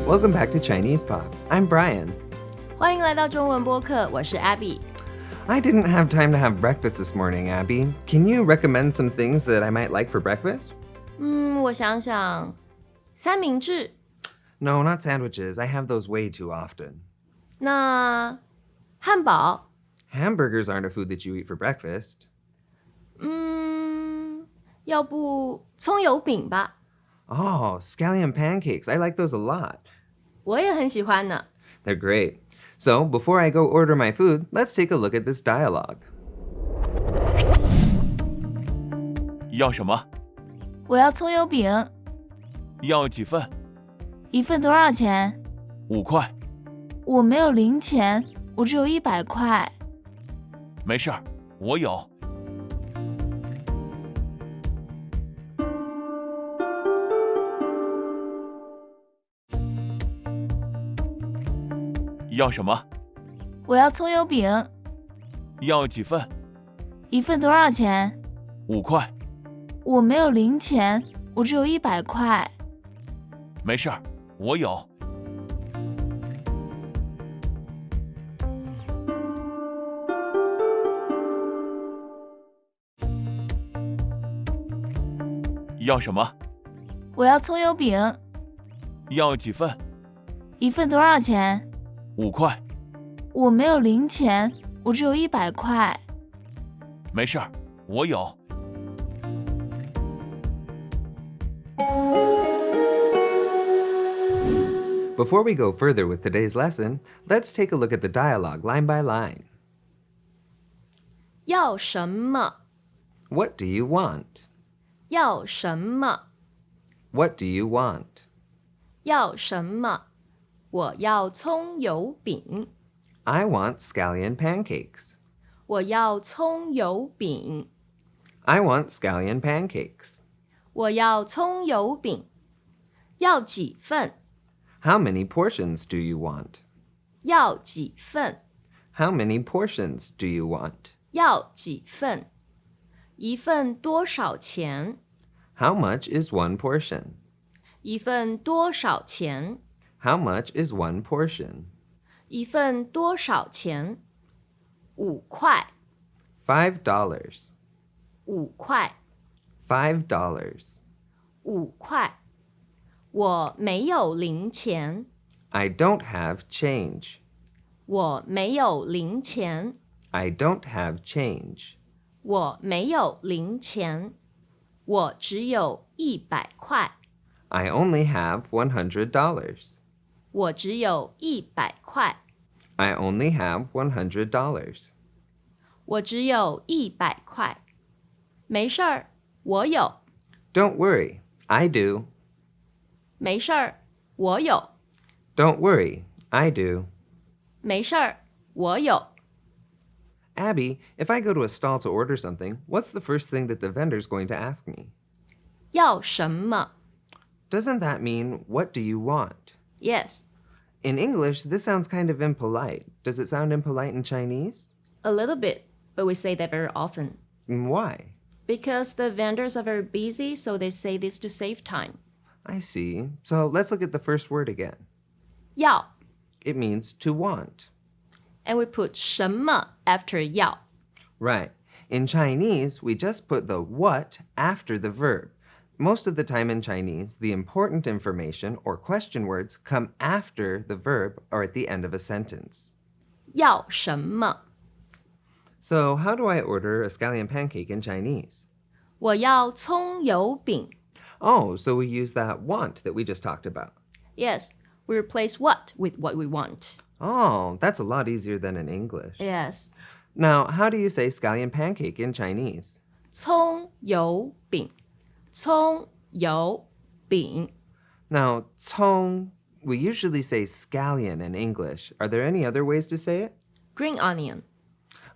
Welcome back to Chinese Pod. I'm Brian. 欢迎来到中文播客，我是 Abby。 I didn't have time to have breakfast this morning, Abby. Can you recommend some things that I might like for breakfast? 我想想，三明治， No, not sandwiches. I have those way too often. 那汉堡， Hamburgers aren't a food that you eat for breakfast. 要不葱油饼吧， Oh, scallion pancakes. I like those a lot. 我也很喜欢呢。 They're great. So, before I go order my food, let's take a look at this dialogue. 要什么？我要葱油饼，要几份一份多少钱？5块。我没有零钱，我只有100块。没事儿，我有。要什么？我要葱油饼，要几份一份多少钱？5块。我没有零钱，我只有100块。没事儿，我有。要什么？我要葱油饼，要几份一份多少钱？5块。我没有零钱，我只有100块。没事儿，我有。Before we go further with today's lesson, let's take a look at the dialogue line by line. 要什么？ What do you want? 要什么？ What do you want? 要什么？我要葱油饼， I want scallion pancakes. 我要葱油饼， I want scallion pancakes. 我要葱油饼。要几份？ How many portions do you want? 要几份？ How many portions do you want? 要几份？一份多少钱？ How much is one portion? 一份多少钱？ How much is one portion? 一份多少钱？5块， $5. 5块， $5. 5块。我没有零钱， I don't have change. 我没有零钱， I don't have change. 我没有零钱，我只有100块， I only have $100. 我只有100块， I only have $100. 我只有100块。没事儿，我有。 Don't worry, I do. 没事儿，我有。 Don't worry, I do. 没事儿，我有。 Abby, if I go to a stall to order something, what's the first thing that the vendor's going to ask me? 要什么 Doesn't that mean, what do you want? ？Yes, In English, this sounds kind of impolite. Does it sound impolite in Chinese? a little bit, but we say that very often. Why? Because the vendors are very busy, so they say this to save time. I see. So let's look at the first word again. 要 It means to want. and we put 什么 after 要。 Right. In Chinese, we just put the what after the verb. Most of the time in Chinese, the important information or question words come after the verb or at the end of a sentence. 要什么？ So how do I order a scallion pancake in Chinese? 我要葱油饼。 Oh, so we use that want that we just talked about. Yes, we replace what with what we want. Oh, that's a lot easier than in English. Yes, Now, how do you say scallion pancake in Chinese? 葱油饼，葱油饼。 Now, cong, we usually say scallion in English. Are there any other ways to say it? Green onion.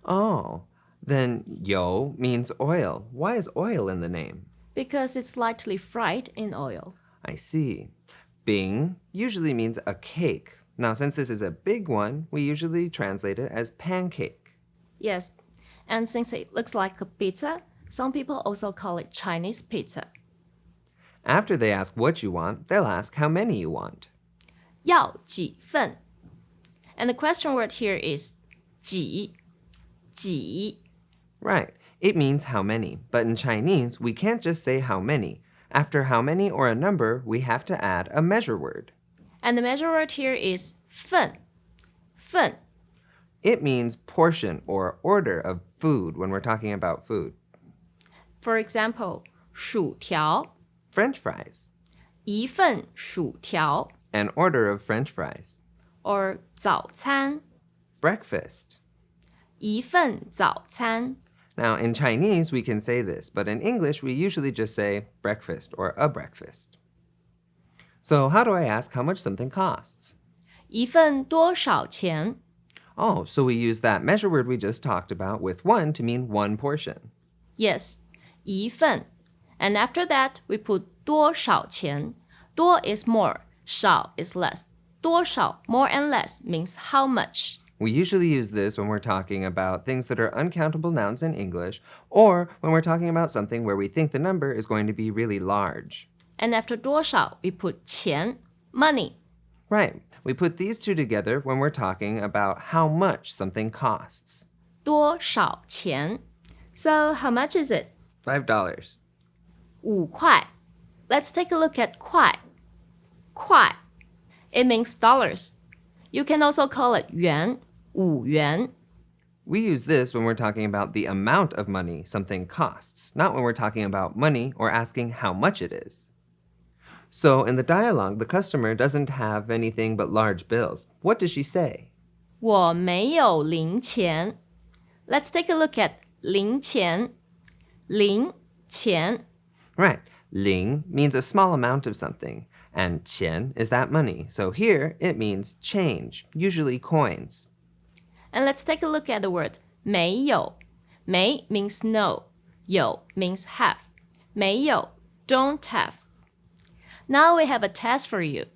Oh, then yo means oil. Why is oil in the name? Because it's lightly fried in oil. I see. Bing usually means a cake. Now, since this is a big one, we usually translate it as pancake. Yes, and since it looks like a pizza, some people also call it Chinese pizza. After they ask what you want, they'll ask how many you want. 要几份 And the question word here is 几 Right. It means how many. But in Chinese, we can't just say how many. After how many or a number, we have to add a measure word. And the measure word here is 份 It means portion or order of food when we're talking about food. For example, 薯条 French fries. 一份薯条 An order of French fries. or 早餐 Breakfast. 一份早餐 Now, in Chinese, we can say this, but in English, we usually just say breakfast or a breakfast. So how do I ask how much something costs? 一份多少钱 Oh, so we use that measure word we just talked about with one to mean one portion. Yes, 一份 And after that, we put 多少钱 多 is more, 少 is less. 多少 more and less means how much. We usually use this when we're talking about things that are uncountable nouns in English, or when we're talking about something where we think the number is going to be really large. And after 多少, we put 钱 money. Right. We put these two together when we're talking about how much something costs. 多少钱 So how much is it? $5. 5块 Let's take a look at 块 块 It means dollars. You can also call it 元5元 We use this when we're talking about the amount of money something costs, not when we're talking about money or asking how much it is. So in the dialogue, the customer doesn't have anything but large bills. What does she say? 我没有零钱 Let's take a look at 零钱零钱 Right. Ling means a small amount of something, and qian is that money. So here it means change, usually coins. And let's take a look at the word 没有 没 means no 有 means have 没有 don't have Now we have a test for you.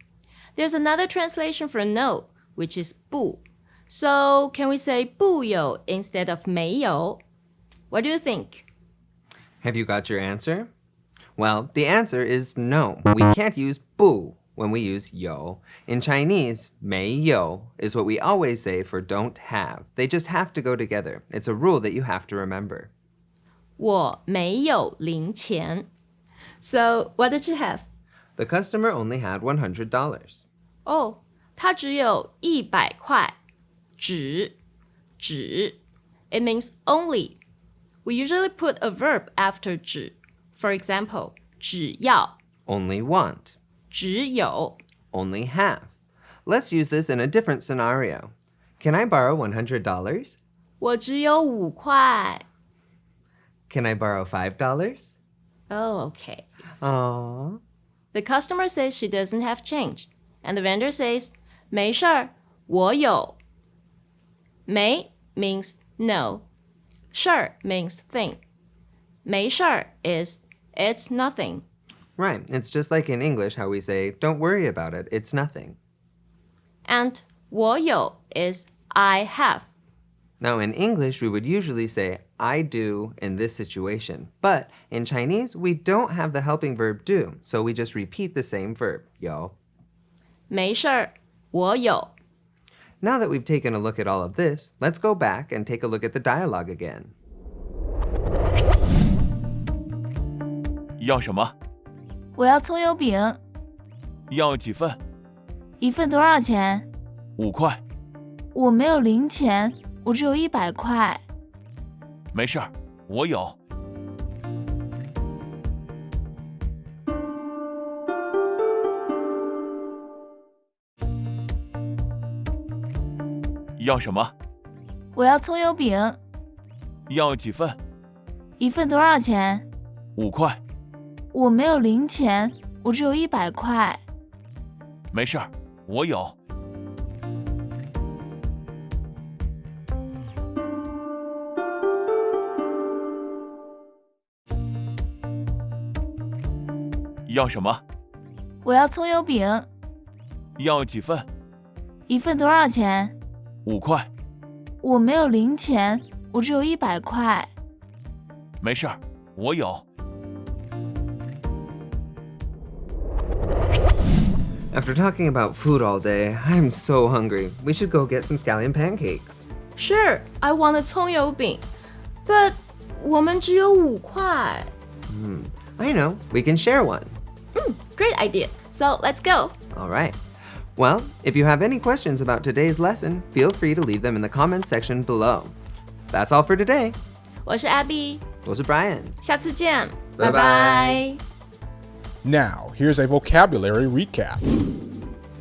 There's another translation for no, which is 不 So can we say 不有 instead of 没有 What do you think? Have you got your answer? Well, the answer is no. We can't use bu when we use yo. In Chinese, 没有 is what we always say for don't have. They just have to go together. It's a rule that you have to remember. 我没有零钱 So what did you have? The customer only had $100. Oh, 他只有100块只 It means only. We usually put a verb after 只 For example, 只要 Only want. 只有 Only have. Let's use this in a different scenario. Can I borrow $100? 我只有5块 Can I borrow $5? Oh, okay. Aww. The customer says she doesn't have change. And the vendor says, 没事儿我有没 means no. 事儿 means thing. 没事儿 is it's nothing. Right. It's just like in English how we say, don't worry about it, it's nothing. And 我有 is I have. Now, in English, we would usually say, I do in this situation. But in Chinese, we don't have the helping verb do, so we just repeat the same verb, 有. 没事儿我有 Now that we've taken a look at all of this, let's go back and take a look at the dialogue again. 要什么？我要葱油饼，要几份？一份多少钱？ 5块。我没有零钱，我只有100块。没事儿，我有。要什么？我要葱油饼，要几份？一份多少钱？ 5块。我没有零钱，我只有100块。没事儿，我有。要什么？我要葱油饼，要几份？一份多少钱？ 5块。我没有零钱，我只有100块。没事儿，我有。After talking about food all day, I'm so hungry. We should go get some scallion pancakes. Sure, I want a 葱油饼 but 我们只有5块 I know, we can share one. Great idea. So let's go. All right. Well, if you have any questions about today's lesson, feel free to leave them in the comments section below. That's all for today. 我是 Abby， 我是 Brian. 下次见，拜拜拜拜。 Now, here's a vocabulary recap.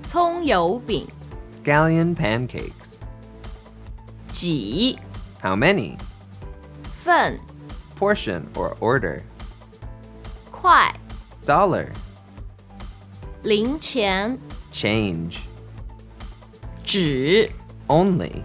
葱油饼 Scallion pancakes. 几 How many? 份 Portion or order. 块 Dollar. 零钱 Change. 纸 Only.